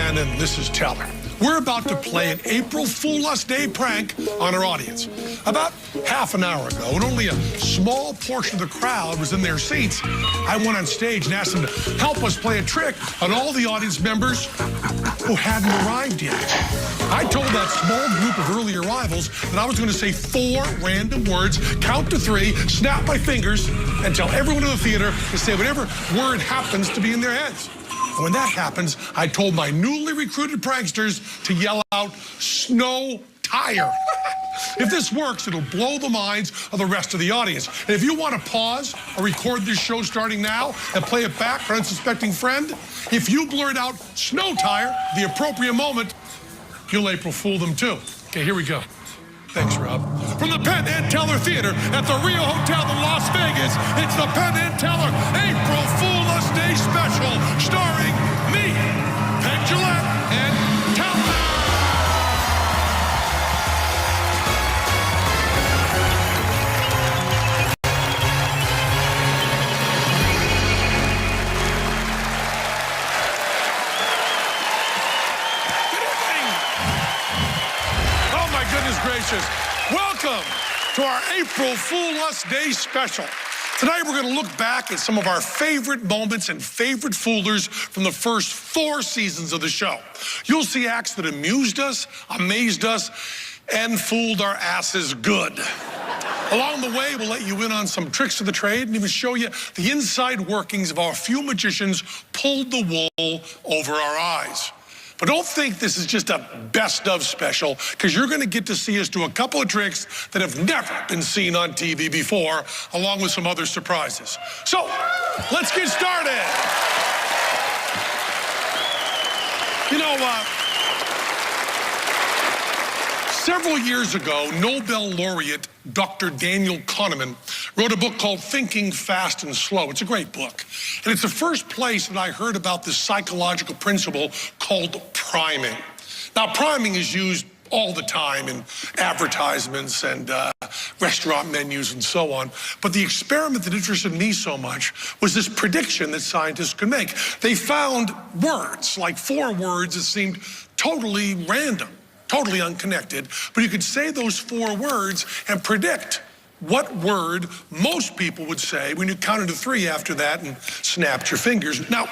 Penn, and this is Teller. We're about to play an April Fool Us Day prank on our audience. About half an hour ago, when only a small portion of the crowd was in their seats, I went on stage and asked them to help us play a trick on all the audience members who hadn't arrived yet. I told that small group of early arrivals that I was going to say 4 random words, count to 3, snap my fingers, and tell everyone in the theater to say whatever word happens to be in their heads. And when that happens, I told my newly recruited pranksters to yell out, "Snow tire." If this works, it'll blow the minds of the rest of the audience. And if you want to pause or record this show starting now and play it back for an unsuspecting friend, if you blurt out "snow tire" the appropriate moment, you'll April Fool them too. Okay, here we go. Thanks, Rob. From the Penn and Teller Theater at the Rio Hotel in Las Vegas, it's the Penn and Teller April Fool Us Day Special, starring me, Penn Jillette, and Teller. Gracious. Welcome to our April Fool Us Day special. Tonight we're going to look back at some of our favorite moments and favorite foolers from the first 4 seasons of the show. You'll see acts that amused us, amazed us, and fooled our asses good. Along the way, we'll let you in on some tricks of the trade and even show you the inside workings of how a few magicians pulled the wool over our eyes. But don't think this is just a best of special, because you're going to get to see us do a couple of tricks that have never been seen on TV before, along with some other surprises. So, let's get started. You know, several years ago, Nobel laureate Dr. Daniel Kahneman wrote a book called Thinking Fast and Slow. It's a great book. And it's the first place that I heard about this psychological principle called priming. Now, priming is used all the time in advertisements and restaurant menus and so on. But the experiment that interested me so much was this prediction that scientists could make. They found words, like 4 words that seemed totally random, totally unconnected, but you could say those 4 words and predict what word most people would say when you counted to 3 after that and snapped your fingers. Now,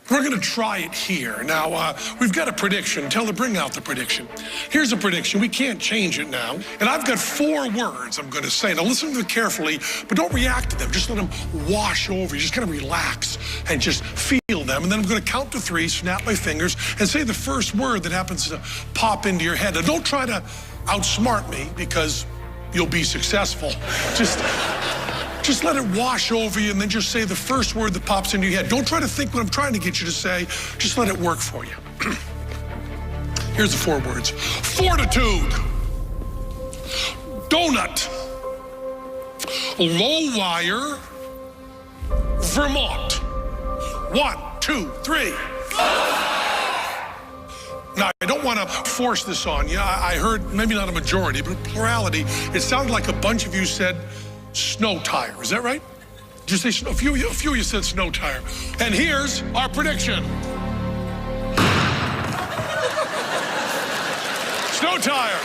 we're going to try it here. Now, we've got a prediction. Teller, bring out the prediction. Here's a prediction. We can't change it now. And I've got 4 words I'm going to say. Now, listen to them carefully, but don't react to them. Just let them wash over you. Just kind of relax and just feel them. And then I'm going to count to 3, snap my fingers, and say the first word that happens to pop into your head. Now, don't try to outsmart me, because you'll be successful. Just let it wash over you, and then just say the first word that pops into your head. Don't try to think what I'm trying to get you to say. Just let it work for you. Here's the 4 words. Fortitude. Donut. Low wire. Vermont. 1, 2, 3. Now, I don't want to force this on you. I heard, maybe not a majority, but a plurality. It sounded like a bunch of you said snow tire. Is that right? Did you say, a few of you said snow tire. And here's our prediction. Snow tire.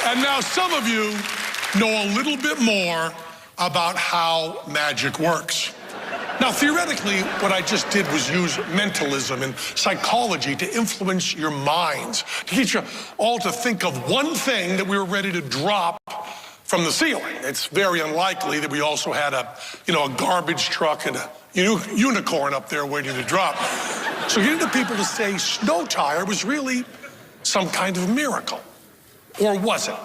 And now some of you know a little bit more about how magic works. Now, theoretically, what I just did was use mentalism and psychology to influence your minds, to get you all to think of one thing that we were ready to drop from the ceiling. It's very unlikely that we also had a garbage truck and a unicorn up there waiting to drop. So getting the people to say snow tire was really some kind of miracle. Or was it?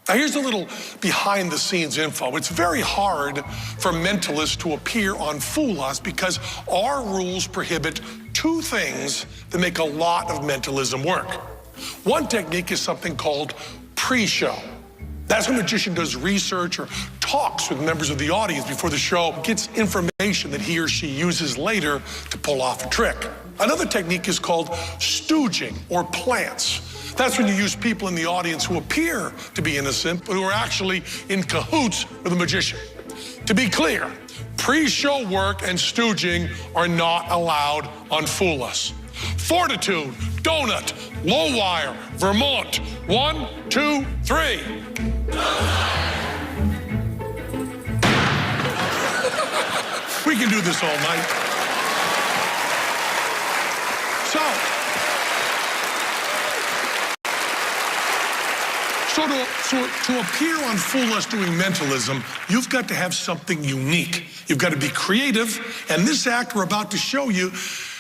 Now, here's a little behind-the-scenes info. It's very hard for mentalists to appear on Fool Us because our rules prohibit 2 things that make a lot of mentalism work. One technique is something called pre-show. That's when a magician does research or talks with members of the audience before the show, gets information that he or she uses later to pull off a trick. Another technique is called stooging or plants. That's when you use people in the audience who appear to be innocent, but who are actually in cahoots with a magician. To be clear, pre-show work and stooging are not allowed on Fool Us. Fortitude, Donut, Low Wire, Vermont. 1, 2, 3. We can do this all night. So to appear on Fool Us doing mentalism, you've got to have something unique. You've got to be creative, and this act we're about to show you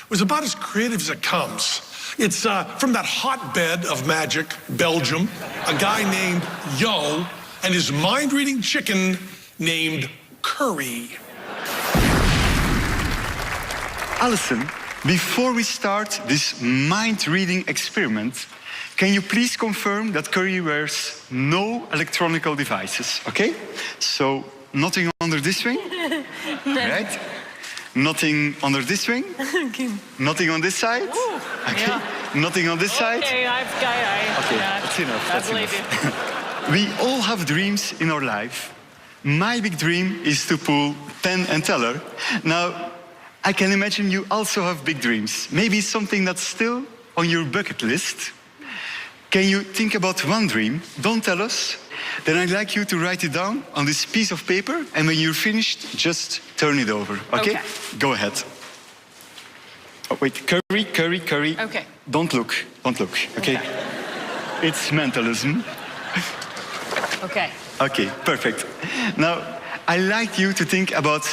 was about as creative as it comes. It's from that hotbed of magic, Belgium, a guy named Yo and his mind-reading chicken named Curry. Alison, before we start this mind-reading experiment, can you please confirm that Curry wears no electronic devices, okay? So, nothing under this ring, No. right? Nothing under this ring? Okay. Nothing on this side? Ooh, Okay. yeah. Nothing on this side? Okay, Okay, yeah, that's enough. I That's believe enough. you. We all have dreams in our life. My big dream is to pull Penn and Teller. Now, I can imagine you also have big dreams. Maybe something that's still on your bucket list. Can you think about one dream? Don't tell us. Then I'd like you to write it down on this piece of paper, and when you're finished, just turn it over, okay? Okay. Go ahead. Oh, wait, Curry. Okay. Don't look, okay? It's mentalism. Okay. Okay, perfect. Now, I'd like you to think about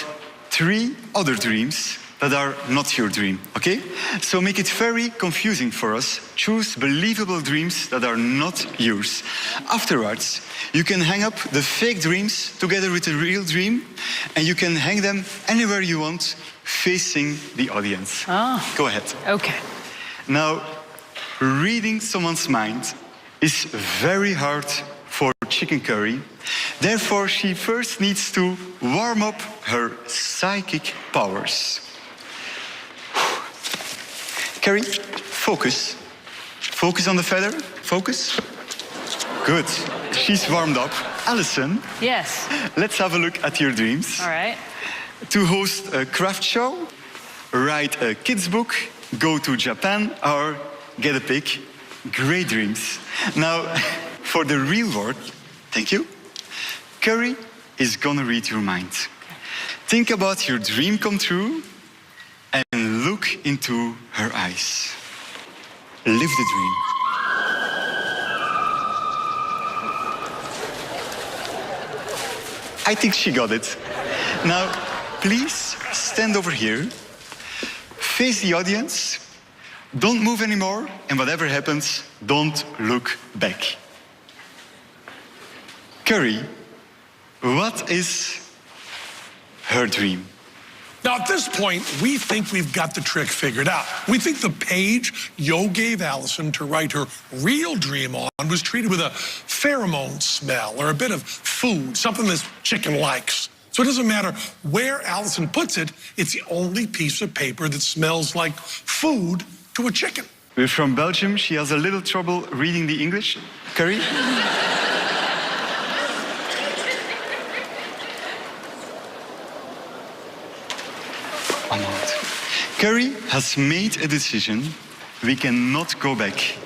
3 other dreams that are not your dream, okay? So make it very confusing for us. Choose believable dreams that are not yours. Afterwards, you can hang up the fake dreams together with the real dream, and you can hang them anywhere you want, facing the audience. Oh. Go ahead. Okay. Now, reading someone's mind is very hard for Chicken Curry. Therefore, she first needs to warm up her psychic powers. Curry, focus. Focus on the feather. Focus. Good. She's warmed up. Alison, Yes. let's have a look at your dreams. All right. To host a craft show, write a kids book, go to Japan, or get a pig. Great dreams. Now, for the real work, thank you. Curry is gonna read your mind. Think about your dream come true and look into her eyes. Live the dream. I think she got it. Now, please stand over here, face the audience, don't move anymore, and whatever happens, don't look back. Curry, what is her dream? Now, at this point, we think we've got the trick figured out. We think the page Yo gave Alison to write her real dream on was treated with a pheromone smell or a bit of food, something this chicken likes. So it doesn't matter where Alison puts it, it's the only piece of paper that smells like food to a chicken. We're from Belgium. She has a little trouble reading the English. Curry? One moment. Curry has made a decision. We cannot go back.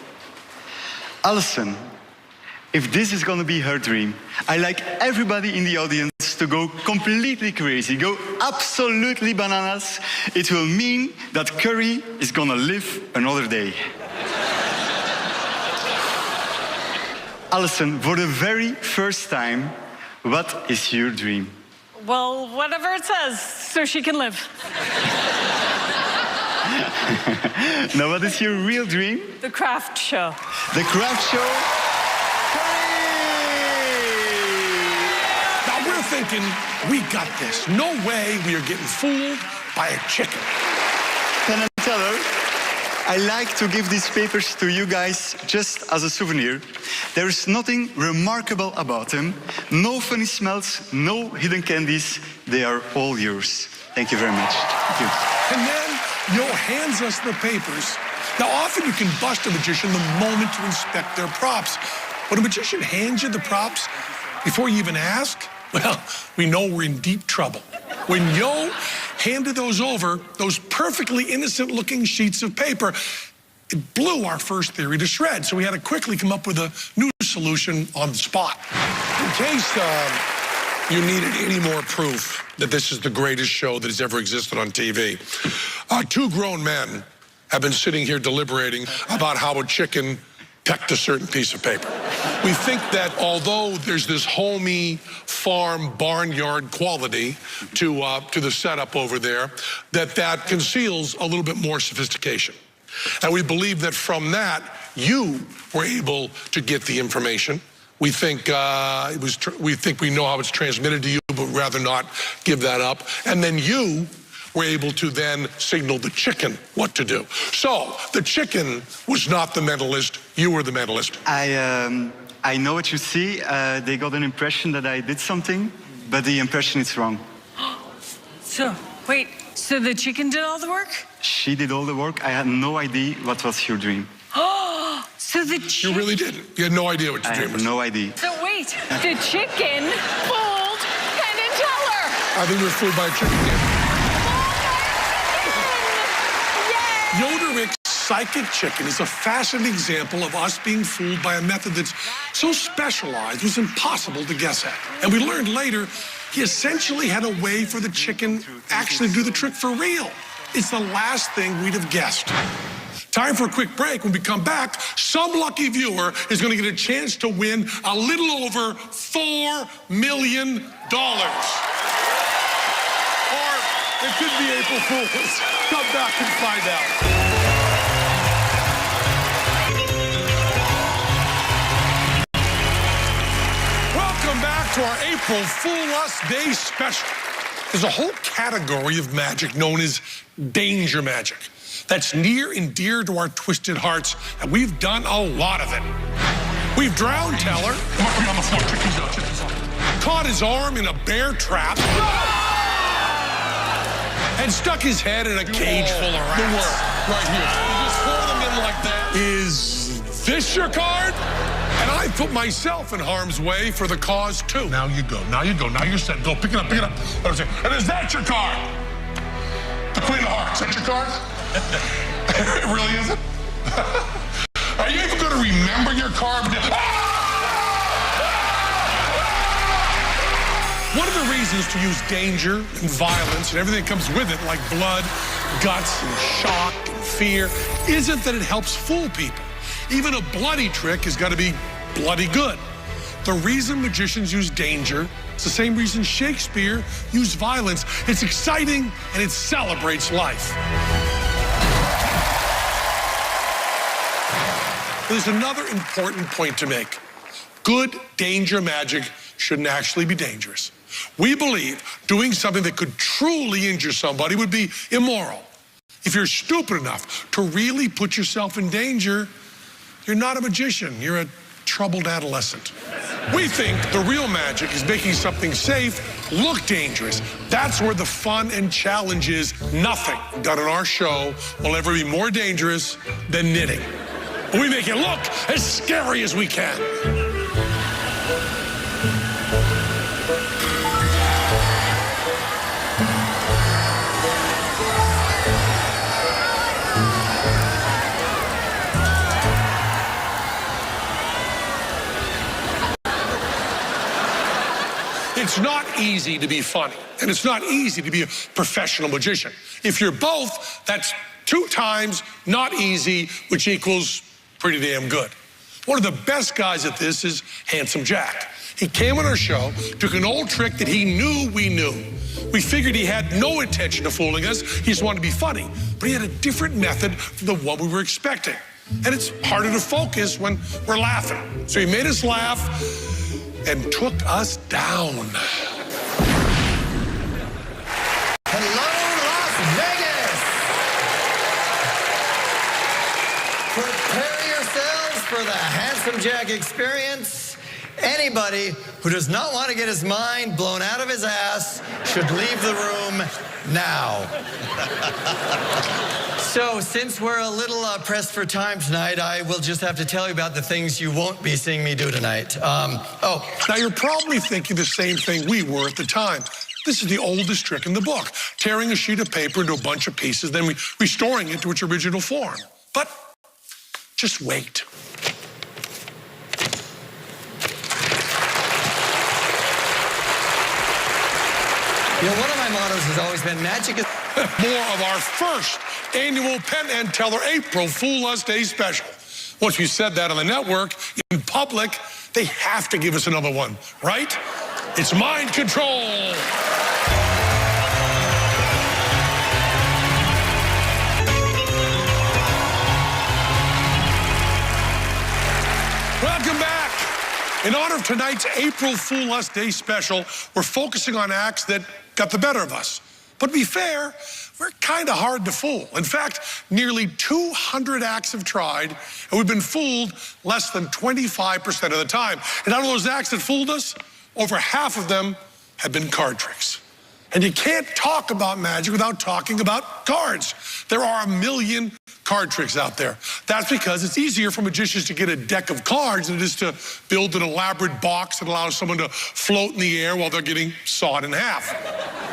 Alison, if this is going to be her dream, I like everybody in the audience to go completely crazy, go absolutely bananas. It will mean that Curry is going to live another day. Alison, for the very first time, what is your dream? Well, whatever it says, so she can live. Now, what is your real dream? The craft show. The craft show. Now we're thinking, we got this. No way we are getting fooled by a chicken. Penn and Teller, I like to give these papers to you guys just as a souvenir. There is nothing remarkable about them. No funny smells, no hidden candies. They are all yours. Thank you very much. Thank you. And then Yo hands us the papers. Now, often you can bust a magician the moment you inspect their props. When a magician hands you the props, before you even ask, Well, we know we're in deep trouble. When Yo handed those over, those perfectly innocent-looking sheets of paper, it blew our first theory to shreds. So we had to quickly come up with a new solution on the spot. In case you needed any more proof that this is the greatest show that has ever existed on TV, two grown men have been sitting here deliberating about how a chicken pecked a certain piece of paper. We think that although there's this homey farm barnyard quality to the setup over there, that conceals a little bit more sophistication. And we believe that from that, you were able to get the information. We think we know how it's transmitted to you, but rather not give that up. And then you were able to then signal the chicken what to do. So the chicken was not the mentalist, you were the mentalist. I know what you see. They got an impression that I did something, but the impression is wrong. So, wait, so the chicken did all the work? She did all the work. I had no idea what was your dream. Oh, so the chicken... You really didn't? You had no idea what your dream was? I had no idea. So wait, the chicken fooled Penn and Teller. I think we were fooled by a chicken again. Yoderick's psychic chicken is a fascinating example of us being fooled by a method that's so specialized it was impossible to guess at. And we learned later he essentially had a way for the chicken actually to do the trick for real. It's the last thing we'd have guessed. Time for a quick break. When we come back, some lucky viewer is going to get a chance to win a little over $4 million. Or it could be April Fool's. Come back and find out. Welcome back to our April Fool Us Day special. There's a whole category of magic known as danger magic. That's near and dear to our twisted hearts, and we've done a lot of it. We've drowned Teller, caught his arm in a bear trap, and stuck his head in a cage full of rats. Right here. You just pour them in like that. Is this your card? And I put myself in harm's way for the cause, too. Now you go. Now you go. Now you're set. Go. Pick it up. Pick it up. And is that your card? The Queen of Hearts. Is that your card? It really isn't? Are you even going to remember your card? One of the reasons to use danger and violence and everything that comes with it, like blood, guts, and shock and fear, isn't that it helps fool people. Even a bloody trick has got to be bloody good. The reason magicians use danger is the same reason Shakespeare used violence. It's exciting and it celebrates life. There's another important point to make. Good danger magic shouldn't actually be dangerous. We believe doing something that could truly injure somebody would be immoral. If you're stupid enough to really put yourself in danger, you're not a magician, you're a troubled adolescent. We think the real magic is making something safe look dangerous. That's where the fun and challenge is. Nothing done on our show will ever be more dangerous than knitting. We make it look as scary as we can. It's not easy to be funny, and it's not easy to be a professional magician. If you're both, that's 2 times not easy, which equals pretty damn good. One of the best guys at this is Handsome Jack. He came on our show, took an old trick that he knew we knew. We figured he had no intention of fooling us, he just wanted to be funny. But he had a different method from the one we were expecting. And it's harder to focus when we're laughing. So he made us laugh and took us down. Hello, Las Vegas! Prepare yourselves for the Handsome Jack experience Anybody who does not want to get his mind blown out of his ass should leave the room now. So, since we're a little pressed for time tonight, I will just have to tell you about the things you won't be seeing me do tonight. Now, you're probably thinking the same thing we were at the time. This is the oldest trick in the book, tearing a sheet of paper into a bunch of pieces, then restoring it to its original form. But just wait. You know, one of my mottos has always been magic is... More of our first annual Penn and Teller April Fool Us Day special. Once we said that on the network, in public, they have to give us another one, right? It's mind control. Welcome back. In honor of tonight's April Fool Us Day special, we're focusing on acts that got the better of us. But to be fair, we're kind of hard to fool. In fact, nearly 200 acts have tried, and we've been fooled less than 25% of the time. And out of those acts that fooled us, over half of them have been card tricks. And you can't talk about magic without talking about cards. There are a million card tricks out there. That's because it's easier for magicians to get a deck of cards than it is to build an elaborate box that allows someone to float in the air while they're getting sawed in half.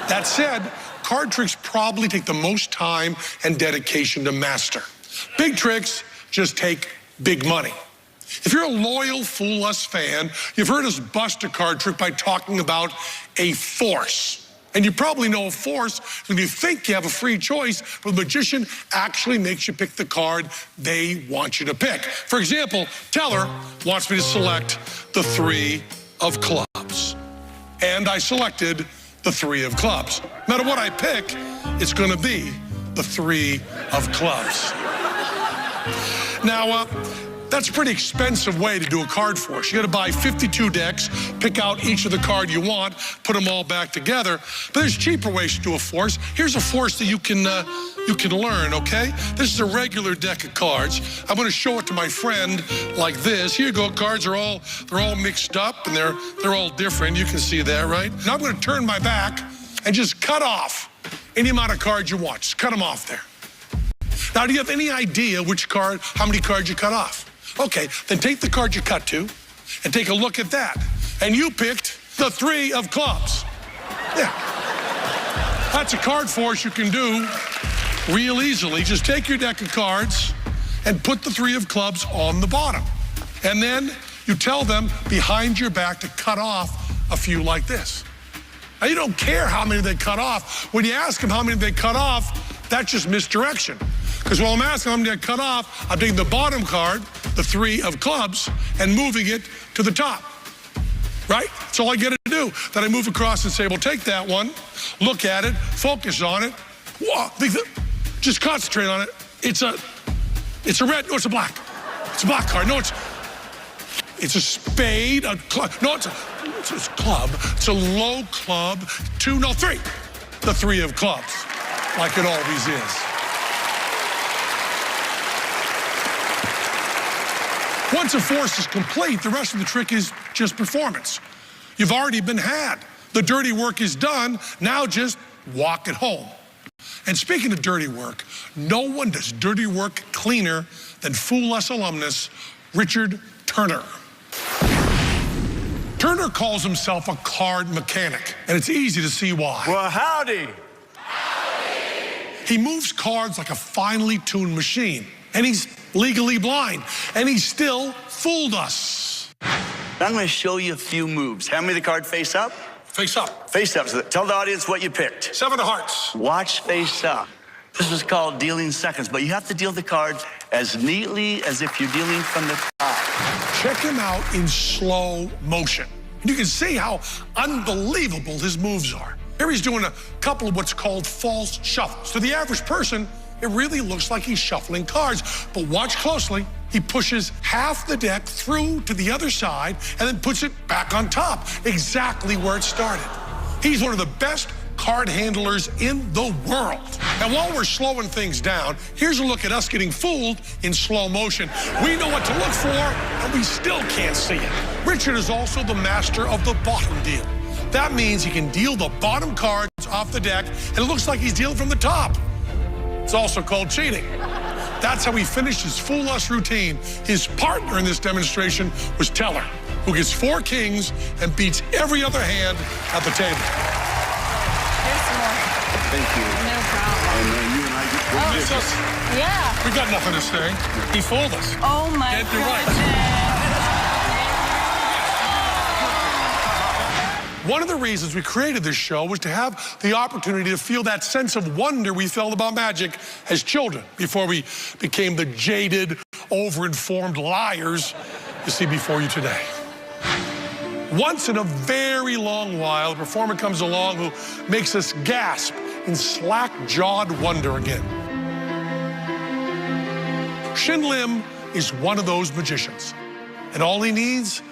That said, card tricks probably take the most time and dedication to master. Big tricks just take big money. If you're a loyal Fool Us fan, you've heard us bust a card trick by talking about a force. And you probably know a force when you think you have a free choice, but the magician actually makes you pick the card they want you to pick. For example, Teller wants me to select the 3 of clubs. And I selected the 3 of clubs. No matter what I pick, it's going to be the 3 of clubs. Now, that's a pretty expensive way to do a card force. You got to buy 52 decks, pick out each of the card you want, put them all back together. But there's cheaper ways to do a force. Here's a force that you can learn, okay? This is a regular deck of cards. I'm going to show it to my friend like this. Here you go. Cards are all mixed up and they're all different. You can see that, right? Now I'm going to turn my back and just cut off any amount of cards you want. Just cut them off there. Now, do you have any idea how many cards you cut off? Okay, then take the card you cut to and take a look at that. And you picked the 3 of clubs. Yeah. That's a card force you can do real easily. Just take your deck of cards and put the 3 of clubs on the bottom. And then you tell them behind your back to cut off a few like this. Now, you don't care how many they cut off. When you ask them how many they cut off, that's just misdirection. Because while I'm asking how many I cut off, I'm taking the bottom card, the 3 of clubs, and moving it to the top. Right? That's all I get to do. Then I move across and say, well, take that one, look at it, focus on it. Whoa, just concentrate on it. It's a red, no, it's a black. It's a black card. No, it's a spade, a club. No, it's a club. It's a low club. 2, no, 3. The 3 of clubs, like it always is. Once a force is complete, the rest of the trick is just performance. You've already been had. The dirty work is done. Now just walk it home. And speaking of dirty work, no one does dirty work cleaner than Fool Us alumnus Richard Turner. Turner calls himself a card mechanic, and it's easy to see why. Well, howdy. He moves cards like a finely tuned machine, and he's legally blind, and he still fooled us. I'm going to show you a few moves. Hand me the card face up. Face up. Face up. So tell the audience what you picked. 7 of hearts. Watch face up. This is called dealing seconds, but you have to deal the card as neatly as if you're dealing from the top. Check him out in slow motion. And you can see how unbelievable his moves are. Here he's doing a couple of what's called false shuffles. To the average person, it really looks like he's shuffling cards. But watch closely. He pushes half the deck through to the other side and then puts it back on top, exactly where it started. He's one of the best card handlers in the world. And while we're slowing things down, here's a look at us getting fooled in slow motion. We know what to look for, and we still can't see it. Richard is also the master of the bottom deal. That means he can deal the bottom cards off the deck, and it looks like he's dealing from the top. It's also called cheating. That's how he finished his Fool Us routine. His partner in this demonstration was Teller, who gets 4 kings and beats every other hand at the table. Here's some more. Thank you. No problem. And you and I just Oh, Miss us? yeah. We got nothing to say. He fooled us. Oh, my Can't do right. goodness. One of the reasons we created this show was to have the opportunity to feel that sense of wonder we felt about magic as children before we became the jaded, over-informed liars you see before you today. Once in a very long while, a performer comes along who makes us gasp in slack-jawed wonder again. Shin Lim is one of those magicians, and all he needs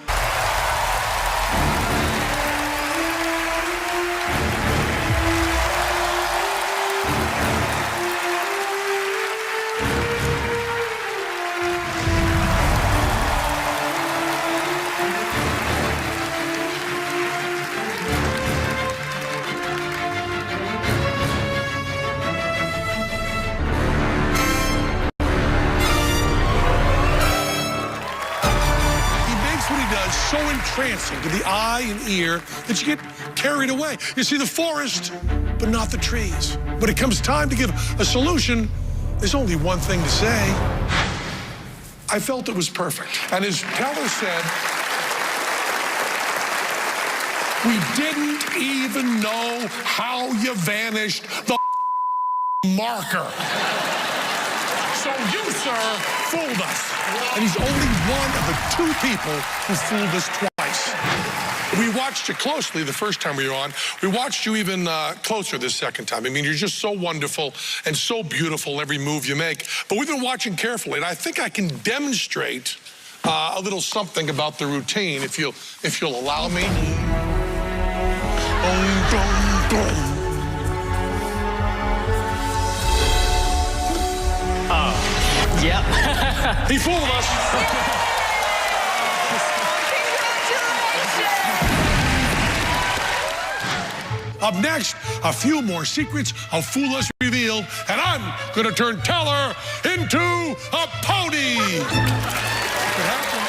so entrancing to the eye and ear that you get carried away. You see the forest, but not the trees. When it comes time to give a solution, there's only one thing to say. I felt it was perfect. And as Teller said, we didn't even know how you vanished the marker. So you, sir, fooled us. And he's only one of the 2 people who fooled us twice. We watched you closely the first time we were on. We watched you even closer this second time. I mean, you're just so wonderful and so beautiful every move you make. But we've been watching carefully, and I think I can demonstrate a little something about the routine if you'll allow me. Yep. He fooled us. Up next, a few more secrets of Fool Us revealed, and I'm gonna turn Teller into a pony. Could happen.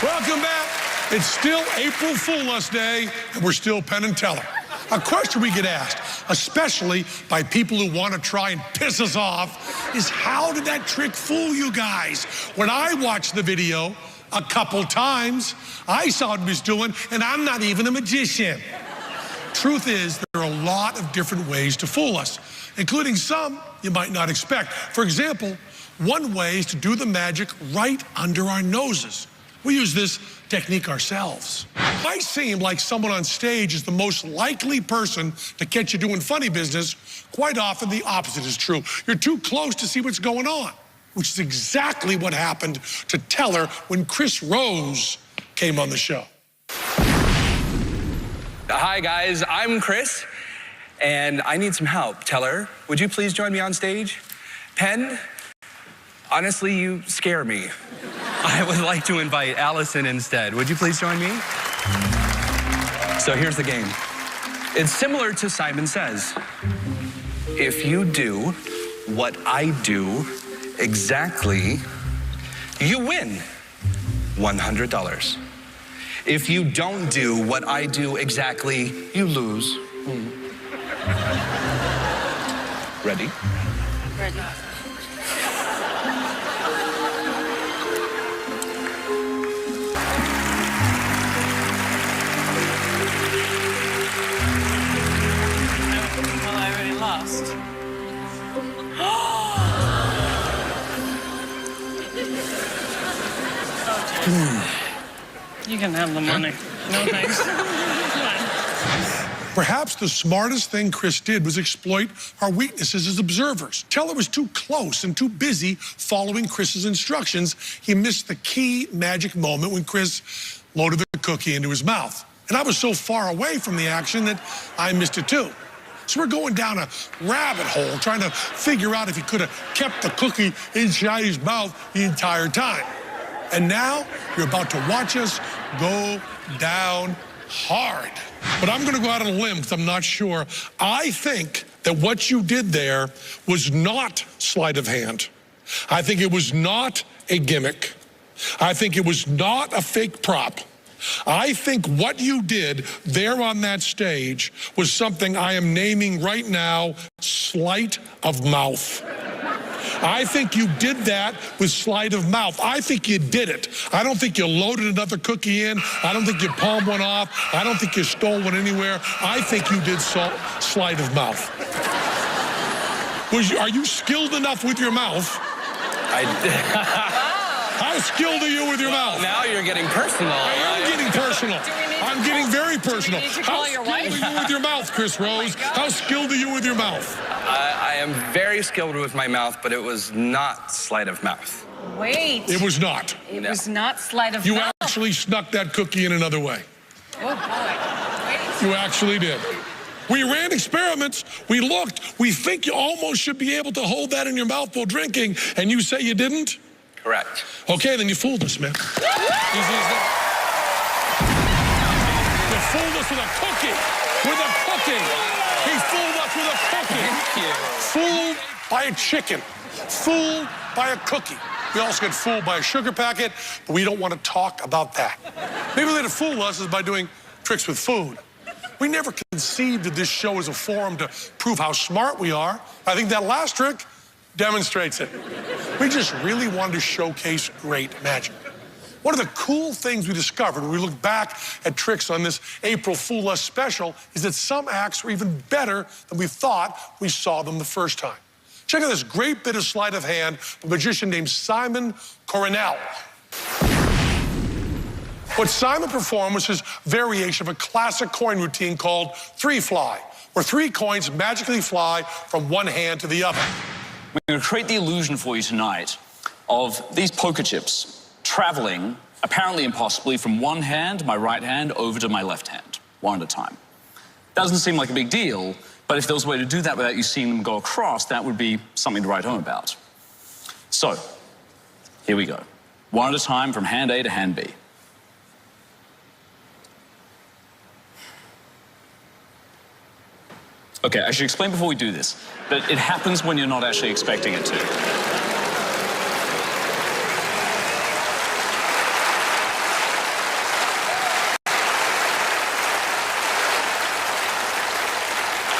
Welcome back. It's still April Fool Us Day, and we're still Penn and Teller. A question we get asked, especially by people who want to try and piss us off, is how did that trick fool you guys? When I watched the video a couple times, I saw what he was doing, and I'm not even a magician. Truth is, there are a lot of different ways to fool us, including some you might not expect. For example, one way is to do the magic right under our noses. We use this technique ourselves. It might seem like someone on stage is the most likely person to catch you doing funny business. Quite often, the opposite is true. You're too close to see what's going on, which is exactly what happened to Teller when Chris Rose came on the show. Hi, guys. I'm Chris, and I need some help. Teller, would you please join me on stage? Penn, honestly, you scare me. I would like to invite Allison instead. Would you please join me? So here's the game. It's similar to Simon Says. If you do what I do exactly, you win $100. If you don't do what I do exactly, you lose. Ready? Ready. Well, I already lost. You can have the money. No thanks. Perhaps the smartest thing Chris did was exploit our weaknesses as observers. Teller was too close and too busy following Chris's instructions. He missed the key magic moment when Chris loaded the cookie into his mouth. And I was so far away from the action that I missed it too. So we're going down a rabbit hole trying to figure out if he could have kept the cookie inside his mouth the entire time. And now you're about to watch us go down hard. But I'm going to go out on a limb because I'm not sure. I think that what you did there was not sleight of hand. I think it was not a gimmick. I think it was not a fake prop. I think what you did there on that stage was something I am naming right now sleight of mouth. I think you did that with sleight of mouth. I think you did it. I don't think you loaded another cookie in. I don't think you palmed one off. I don't think you stole one anywhere. I think you did sleight of mouth. Are you skilled enough with your mouth? How skilled are you with your mouth? Now you're getting personal. I am getting personal. I'm getting very personal. How skilled are you with your mouth, Chris Rose? How skilled are you with your mouth? I am very skilled with my mouth, but it was not sleight of mouth. Wait. It was not. It was not sleight of You mouth. actually snuck that cookie in another way. Oh, boy. You actually did. We ran experiments. We looked. We think you almost should be able to hold that in your mouth while drinking, and you say you didn't? Correct. Okay, then you fooled us, man. Easy as that. You fooled us with a cookie. With a cookie. He fooled us with a cookie. Thank you. Fooled by a chicken. Fooled by a cookie. We also get fooled by a sugar packet, but we don't want to talk about that. Maybe the way to fool us is by doing tricks with food. We never conceived of this show as a forum to prove how smart we are. I think that last trick demonstrates it. We just really wanted to showcase great magic. One of the cool things we discovered when we looked back at tricks on this April Fool Us special is that some acts were even better than we thought we saw them the first time. Check out this great bit of sleight of hand from a magician named Simon Coronel. What Simon performed was his variation of a classic coin routine called three fly, where 3 coins magically fly from one hand to the other. We're going to create the illusion for you tonight of these poker chips traveling, apparently impossibly, from one hand, my right hand, over to my left hand, one at a time. Doesn't seem like a big deal, but if there was a way to do that without you seeing them go across, that would be something to write home about. So, here we go. One at a time from hand A to hand B. Okay, I should explain before we do this that it happens when you're not actually expecting it to.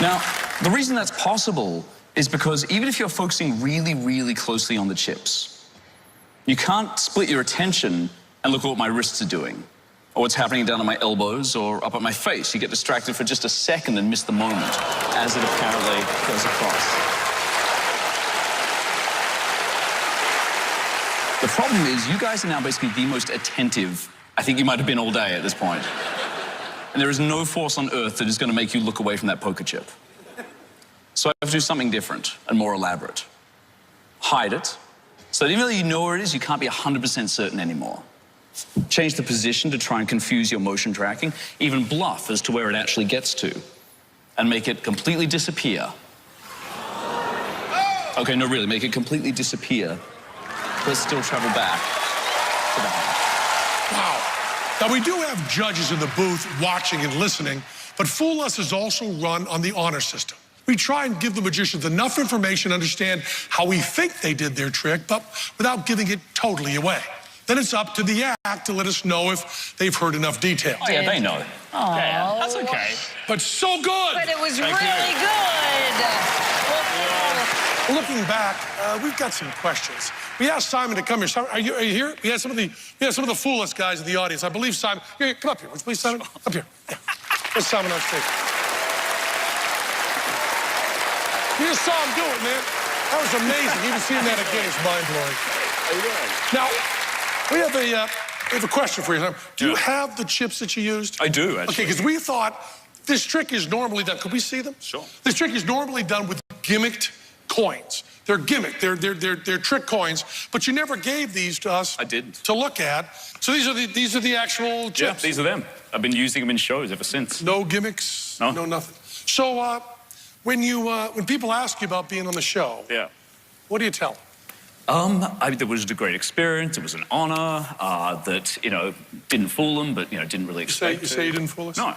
Now, the reason that's possible is because even if you're focusing really, really closely on the chips, you can't split your attention and look at what my wrists are doing, or what's happening down at my elbows or up at my face. You get distracted for just a second and miss the moment as it apparently goes across. The problem is you guys are now basically the most attentive I think you might have been all day at this point. And there is no force on earth that is going to make you look away from that poker chip. So I have to do something different and more elaborate. Hide it, so that even though you know where it is, you can't be 100% certain anymore. Change the position to try and confuse your motion tracking, even bluff as to where it actually gets to, and make it completely disappear. Okay, no, really, make it completely disappear, but still travel back to the hand. Wow. Now, we do have judges in the booth watching and listening, but Fool Us is also run on the honor system. We try and give the magicians enough information to understand how we think they did their trick, but without giving it totally away. Then it's up to the act to let us know if they've heard enough detail. Oh, yeah, they know. Oh, That's okay. But so good! But it was really good. Looking back, we've got some questions. We asked Simon to come here. Simon, are you here? We had some of the Fool Us guys in the audience. I believe Simon. Here, come up here, would you please, Simon? Up here. Yeah. There's Simon on stage. You just saw him do it, man. That was amazing. Even seeing that again is mind-blowing. How you doing? Now, we have a question for you. Do you have the chips that you used? I do, actually. Okay, because we thought This trick is normally done, could we see them? Sure. This trick is normally done with gimmicked coins. They're gimmicked, they're trick coins, but you never gave these to us. I didn't. To look at. So these are the actual chips. Yeah, these are them. I've been using them in shows ever since. No gimmicks, No. no nothing. So when people ask you about being on the show, Yeah. what do you tell them? It was a great experience. It was an honor that, didn't fool them, but, didn't really expect You say you didn't fool us? No.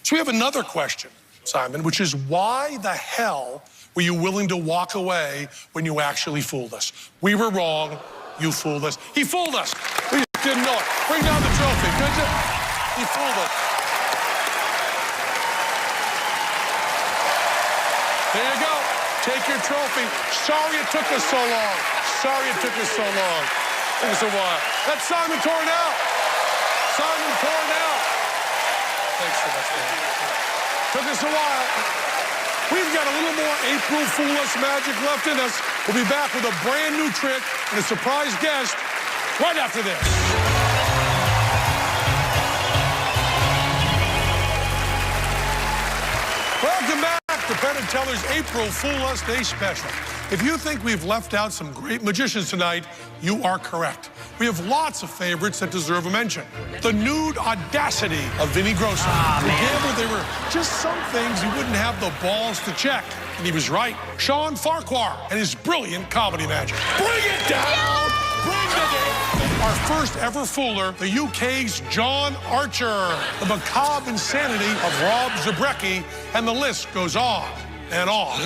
So we have another question, Simon, which is why the hell were you willing to walk away when you actually fooled us? We were wrong. You fooled us. He fooled us. We just didn't know it. Bring down the trophy. Could you? He fooled us. There you go. Take your trophy. Sorry it took us so long. Sorry it took us so long. Took us a while. That's Simon Tornell. Simon Tornell. Thanks so much, man. Took us a while. We've got a little more April Fool Us magic left in us. We'll be back with a brand new trick and a surprise guest right after this. Welcome back to Penn and Teller's April Fool Us Day Special. If you think we've left out some great magicians tonight, you are correct. We have lots of favorites that deserve a mention. The nude audacity of Vinnie Grosso. The gamble, they were just some things he wouldn't have the balls to check. And he was right. Sean Farquhar and his brilliant comedy magic. Bring it down! Bring it down! Our first ever fooler, the UK's John Archer. The macabre insanity of Rob Zabrecki. And the list goes on and on.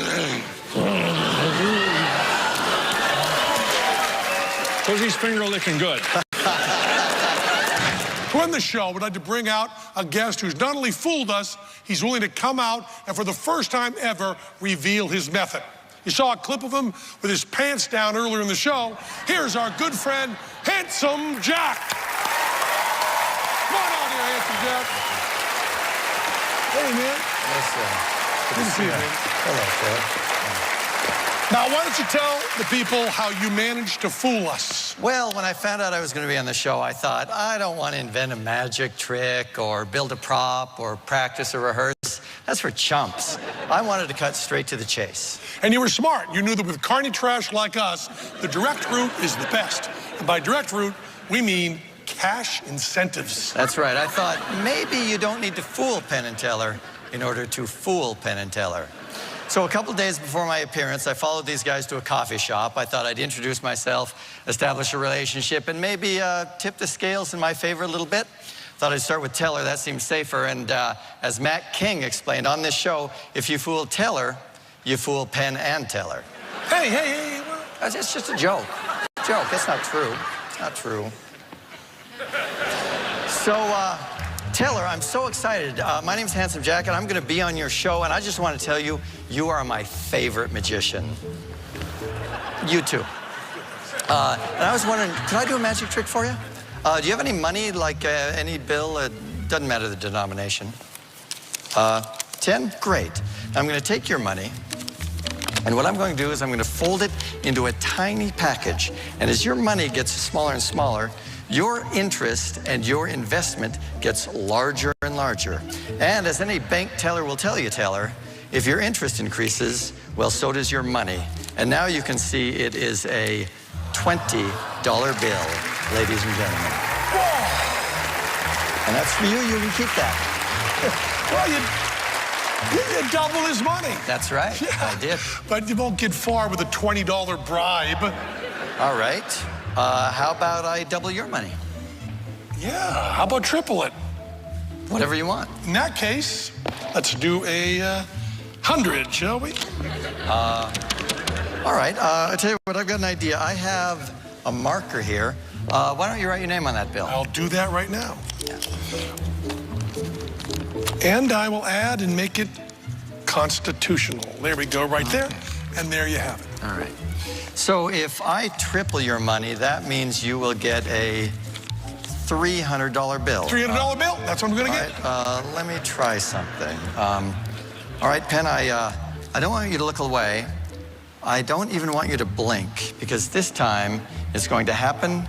Pussy's finger licking good. To end the show, we'd like to bring out a guest who's not only fooled us, he's willing to come out and for the first time ever reveal his method. You saw a clip of him with his pants down earlier in the show. Here's our good friend, Handsome Jack. Come on out here, Handsome Jack. Hey, man. Yes, sir. Good to see you, man. Hello, sir. Now, why don't you tell the people how you managed to fool us? Well, when I found out I was going to be on the show, I thought, I don't want to invent a magic trick or build a prop or practice or rehearse. That's for chumps. I wanted to cut straight to the chase. And you were smart. You knew that with carny trash like us, the direct route is the best. And by direct route, we mean cash incentives. That's right. I thought maybe you don't need to fool Penn and Teller in order to fool Penn and Teller. So a couple days before my appearance, I followed these guys to a coffee shop. I thought I'd introduce myself, establish a relationship, and maybe tip the scales in my favor a little bit. Thought I'd start with Teller. That seemed safer. And as Matt King explained on this show, if you fool Teller, you fool Penn and Teller. Hey. It's just a joke. Joke. It's not true. It's not true. So, Teller, I'm so excited. My name's Handsome Jack, and I'm going to be on your show, and I just want to tell you, you are my favorite magician. You too. And I was wondering, could I do a magic trick for you? Do you have any money, like any bill? It doesn't matter the denomination. 10? Great. Now I'm going to take your money, and what I'm going to do is I'm going to fold it into a tiny package. And as your money gets smaller and smaller, your interest and your investment gets larger and larger. And as any bank teller will tell you, Teller, if your interest increases, well, so does your money. And now you can see it is a $20 bill, ladies and gentlemen. Whoa. And that's for you. You can keep that. Well, you double his money. That's right. Yeah. I did. But you won't get far with a $20 bribe. All right. How about I double your money? Yeah, how about triple it? Whatever you want. In that case, let's do a 100, shall we? All right, I tell you what, I've got an idea. I have a marker here. Why don't you write your name on that bill? I'll do that right now. Yeah. And I will add and make it constitutional. There we go, right there. And there you have it. All right. So if I triple your money, that means you will get a $300 bill. $300 bill? That's what I'm going to get. Right, let me try something. All right, Penn, I don't want you to look away. I don't even want you to blink, because this time it's going to happen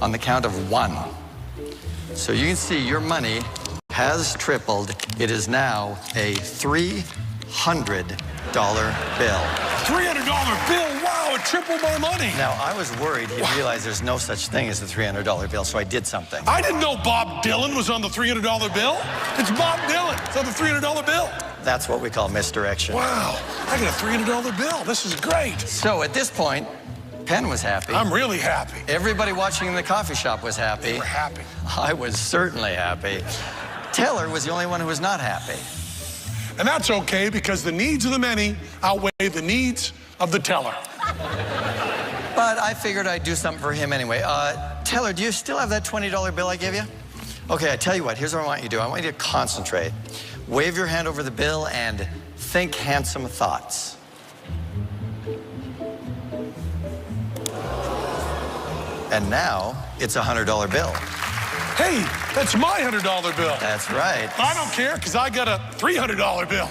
on the count of 1. So you can see your money has tripled. It is now a $300 bill. $300 bill, wow, it tripled my money. Now, I was worried he'd realize there's no such thing as a $300 bill, so I did something. I didn't know Bob Dylan was on the $300 bill. It's Bob Dylan. It's on the $300 bill. That's what we call misdirection. Wow, I got a $300 bill. This is great. So at this point, Penn was happy. I'm really happy. Everybody watching in the coffee shop was happy. We're happy. I was certainly happy. Taylor was the only one who was not happy. And that's okay, because the needs of the many outweigh the needs of the teller. But I figured I'd do something for him anyway. Taylor, do you still have that $20 bill I gave you? Okay, I tell you what, here's what I want you to do. I want you to concentrate. Wave your hand over the bill and think handsome thoughts. And now, it's a $100 bill. Hey, that's my $100 bill. That's right. I don't care, because I got a $300 bill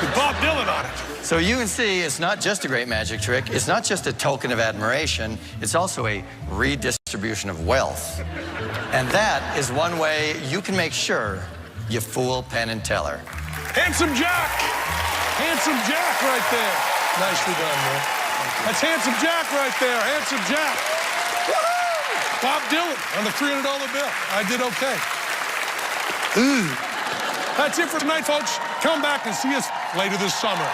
with Bob Dylan on it. So you can see it's not just a great magic trick. It's not just a token of admiration. It's also a redistribution of wealth. And that is one way you can make sure you fool Penn and Teller. Handsome Jack. Handsome Jack right there. Nicely done, man. That's Handsome Jack right there. Handsome Jack. Woo-hoo! Bob Dylan on the $300 bill. I did okay. Ooh. That's it for tonight, folks. Come back and see us later this summer.